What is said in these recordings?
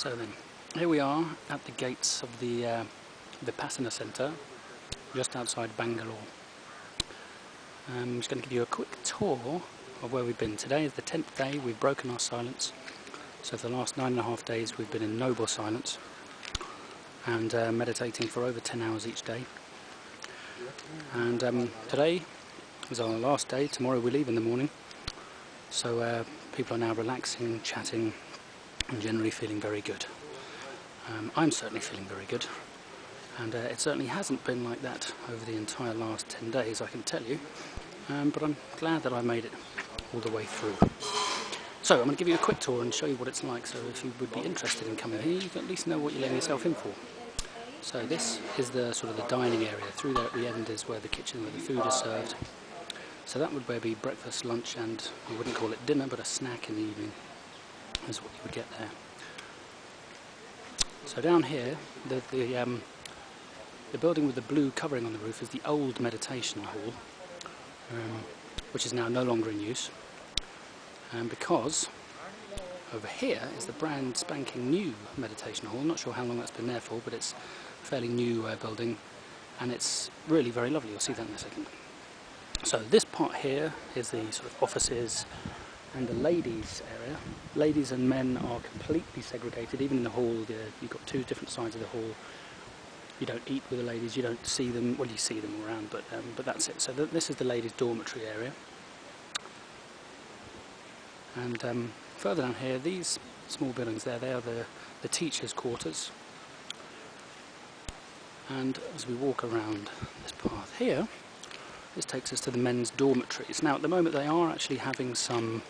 So then, here we are at the gates of the Vipassana centre, just outside Bangalore. I'm just going to give you a quick tour of where we've been. Today is the 10th day, we've broken our silence. So for the last 9.5 days we've been in noble silence and meditating for over 10 hours each day. And today is our last day. Tomorrow we leave in the morning. So people are now relaxing, chatting, and generally feeling very good. I'm certainly feeling very good, and it certainly hasn't been like that over the entire last 10 days, I can tell you, but I'm glad that I made it all the way through. So I'm going to give you a quick tour and show you what it's like, so if you would be interested in coming here, you can at least know what you're letting yourself in for. So this is the sort of the dining area. Through there at the end is where the kitchen, where the food is served. So that would be breakfast, lunch, and you wouldn't call it dinner, but a snack in the evening is what you would get there. So down here, the building with the blue covering on the roof is the old meditation hall, which is now no longer in use, because over here is the brand spanking new meditation hall. I'm not sure how long that's been there for, but it's a fairly new building, and it's really very lovely. You'll see that in a second. So this part here is the sort of offices and the ladies area. Ladies and men are completely segregated. Even in the hall, you've got two different sides of the hall. You don't eat with the ladies, you don't see them, well, you see them around, but that's it. So this is the ladies' dormitory area. And further down here, these small buildings there, they are the teachers' quarters. And as we walk around this path here, this takes us to the men's dormitories. Now at the moment they are actually having some,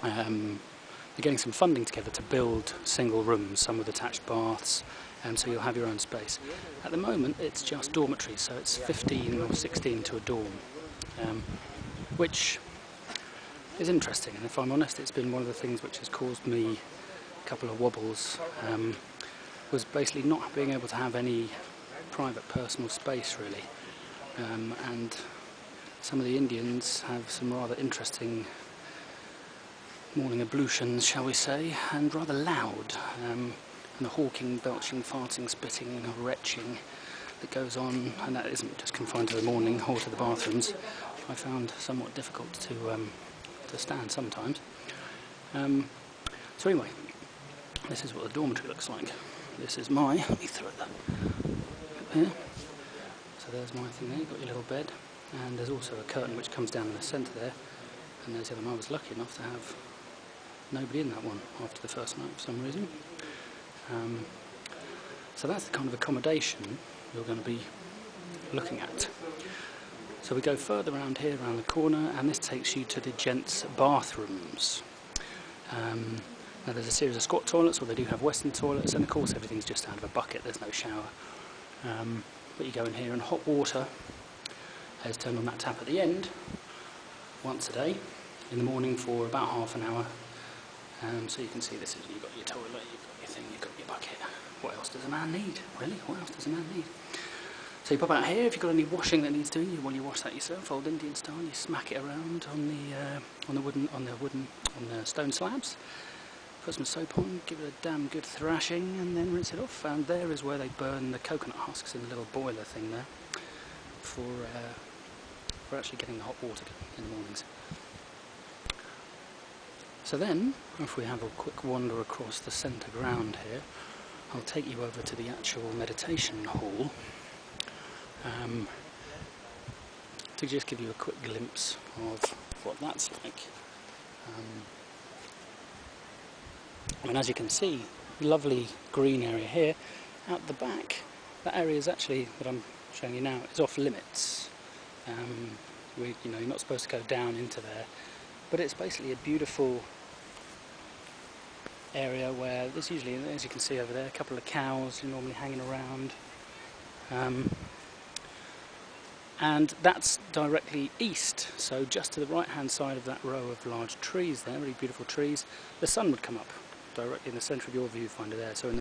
they're getting some funding together to build single rooms, some with attached baths, and so you'll have your own space. At the moment it's just dormitories, so it's 15 or 16 to a dorm, which is interesting, and if I'm honest, it's been one of the things which has caused me a couple of wobbles, was basically not being able to have any private personal space really. And some of the Indians have some rather interesting morning ablutions, shall we say, and rather loud, and the hawking, belching, farting, spitting, retching that goes on, and that isn't just confined to the morning or to the bathrooms. I found somewhat difficult to stand sometimes. So anyway, this is what the dormitory looks like. This is let me throw that up here. So there's my thing there, you've got your little bed, and there's also a curtain which comes down in the centre there, and there's the other one. I was lucky enough to have nobody in that one after the first night for some reason. So that's the kind of accommodation you're going to be looking at. So we go further around here, around the corner, and this takes you to the gents' bathrooms. Now there's a series of squat toilets, or they do have western toilets, and of course everything's just out of a bucket, there's no shower. But you go in here and hot water is turned on that tap at the end once a day in the morning for about half an hour. So you can see this is, you've got your toilet, you've got your thing, you've got your bucket. What else does a man need? Really? What else does a man need? So you pop out here. If you've got any washing that needs doing, you wash that yourself, old Indian style. You smack it around on the stone slabs. Put some soap on, give it a damn good thrashing, and then rinse it off. And there is where they burn the coconut husks in the little boiler thing there for actually getting the hot water in the mornings. So then, if we have a quick wander across the centre ground here, I'll take you over to the actual meditation hall to just give you a quick glimpse of what that's like. And as you can see, lovely green area here. Out the back, that area is actually, that I'm showing you now, is off limits. You're not supposed to go down into there, but it's basically a beautiful area where there's usually, as you can see over there, a couple of cows normally hanging around. And that's directly east, so just to the right hand side of that row of large trees there, really beautiful trees, the sun would come up directly in the centre of your viewfinder there. So in